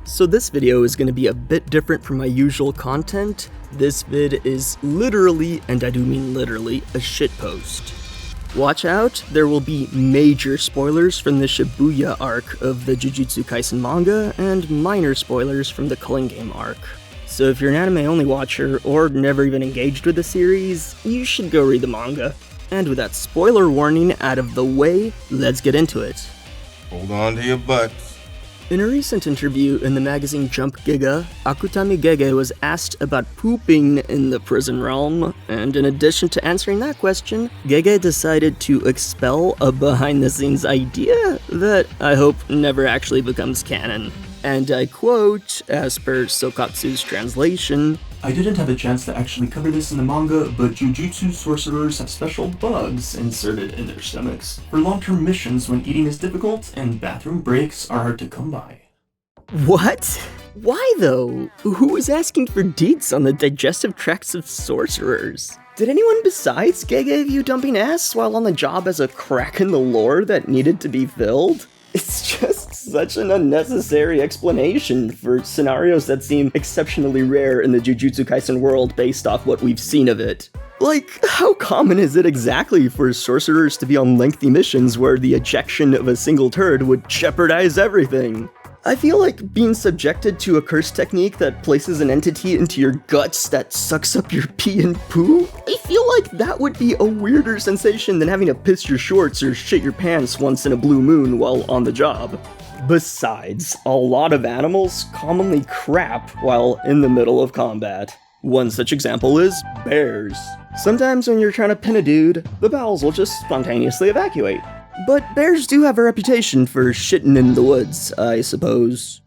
So this video is going to be a bit different from my usual content. This vid is literally, and I do mean literally, a shitpost. Watch out, there will be major spoilers from the Shibuya arc of the Jujutsu Kaisen manga, and minor spoilers from the Culling Game arc. So if you're an anime-only watcher, or never even engaged with the series, you should go read the manga. And with that spoiler warning out of the way, let's get into it. Hold on to your butts. In a recent interview in the magazine Jump Gege, Akutami Gege was asked about pooping in the prison realm, and in addition to answering that question, Gege decided to expel a behind-the-scenes idea that I hope never actually becomes canon. And I quote, as per Sokatsu's translation, "I didn't have a chance to actually cover this in the manga, but Jujutsu sorcerers have special bugs inserted in their stomachs for long-term missions when eating is difficult and bathroom breaks are hard to come by." What? Why though? Who was asking for deets on the digestive tracts of sorcerers? Did anyone besides Gege view dumping ass while on the job as a crack in the lore that needed to be filled? It's just such an unnecessary explanation for scenarios that seem exceptionally rare in the Jujutsu Kaisen world based off what we've seen of it. Like, how common is it exactly for sorcerers to be on lengthy missions where the ejection of a single turd would jeopardize everything? I feel like being subjected to a curse technique that places an entity into your guts that sucks up your pee and poo? I feel like that would be a weirder sensation than having to piss your shorts or shit your pants once in a blue moon while on the job. Besides, a lot of animals commonly crap while in the middle of combat. One such example is bears. Sometimes when you're trying to pin a dude, the bowels will just spontaneously evacuate. But bears do have a reputation for shitting in the woods, I suppose.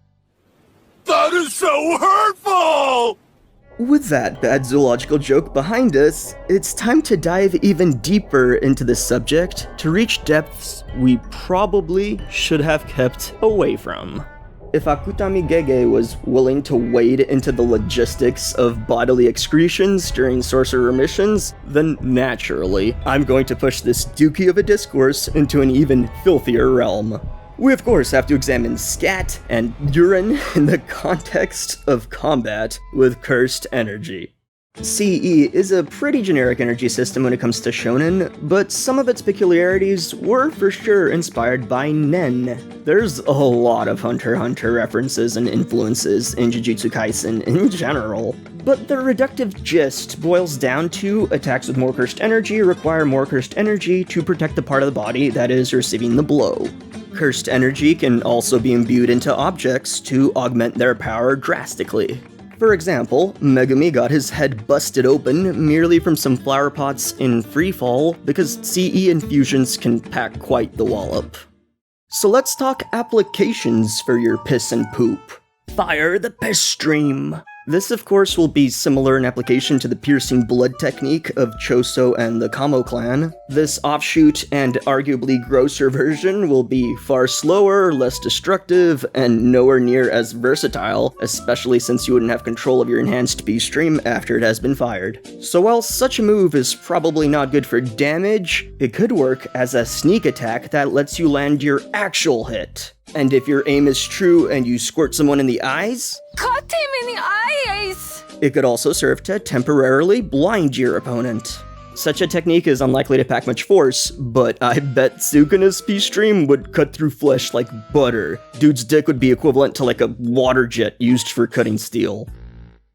That is so hurtful! With that bad zoological joke behind us, it's time to dive even deeper into the subject to reach depths we probably should have kept away from. If Akutami Gege was willing to wade into the logistics of bodily excretions during sorcerer missions, then naturally, I'm going to push this dookie of a discourse into an even filthier realm. We of course have to examine scat and urine in the context of combat with cursed energy. CE is a pretty generic energy system when it comes to shonen, but some of its peculiarities were for sure inspired by Nen. There's a lot of Hunter x Hunter references and influences in Jujutsu Kaisen in general, but the reductive gist boils down to attacks with more cursed energy require more cursed energy to protect the part of the body that is receiving the blow. Cursed energy can also be imbued into objects to augment their power drastically. For example, Megumi got his head busted open merely from some flower pots in Freefall because CE infusions can pack quite the wallop. So let's talk applications for your piss and poop. Fire the piss stream! This of course will be similar in application to the piercing blood technique of Choso and the Kamo clan. This offshoot and arguably grosser version will be far slower, less destructive, and nowhere near as versatile, especially since you wouldn't have control of your enhanced pee stream after it has been fired. So while such a move is probably not good for damage, it could work as a sneak attack that lets you land your actual hit. And if your aim is true and you squirt someone in the eyes, Caught him in the eyes! It could also serve to temporarily blind your opponent. Such a technique is unlikely to pack much force, but I bet Sukuna's pee stream would cut through flesh like butter. Dude's dick would be equivalent to like a water jet used for cutting steel.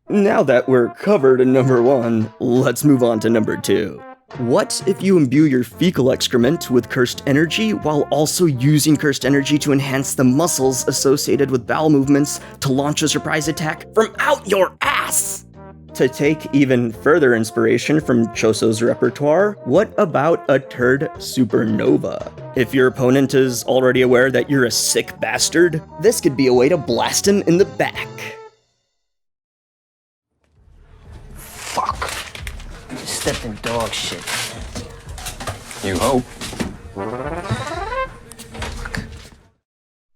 Now that we're covered in number 1, let's move on to number 2. What if you imbue your fecal excrement with cursed energy while also using cursed energy to enhance the muscles associated with bowel movements to launch a surprise attack from out your ass? To take even further inspiration from Choso's repertoire, what about a turd supernova? If your opponent is already aware that you're a sick bastard, this could be a way to blast him in the back. Fuck. Just stepped in dog shit. You hope.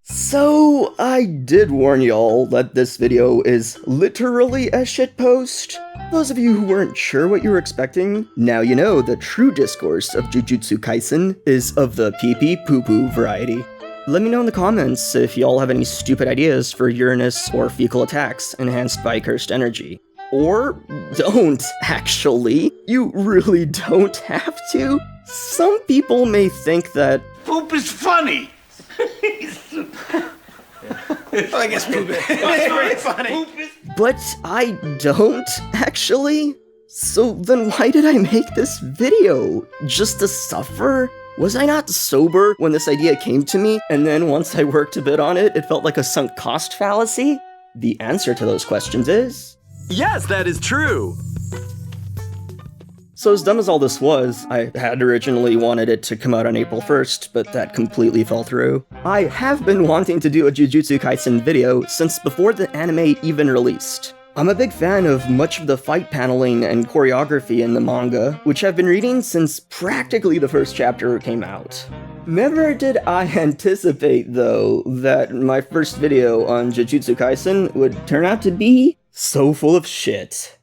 So, I did warn y'all that this video is literally a shitpost. Those of you who weren't sure what you were expecting, now you know the true discourse of Jujutsu Kaisen is of the pee-pee poo-poo variety. Let me know in the comments if y'all have any stupid ideas for Uranus or fecal attacks enhanced by cursed energy. Or don't, actually. You really don't have to. Some people may think that Poop is funny. I guess poop is very funny. but I don't, actually. So then why did I make this video? Just to suffer? Was I not sober when this idea came to me, and then once I worked a bit on it, it felt like a sunk cost fallacy? The answer to those questions is... Yes, that is true! So as dumb as all this was, I had originally wanted it to come out on April 1st, but that completely fell through. I have been wanting to do a Jujutsu Kaisen video since before the anime even released. I'm a big fan of much of the fight paneling and choreography in the manga, which I've been reading since practically the first chapter came out. Never did I anticipate, though, that my first video on Jujutsu Kaisen would turn out to be so full of shit.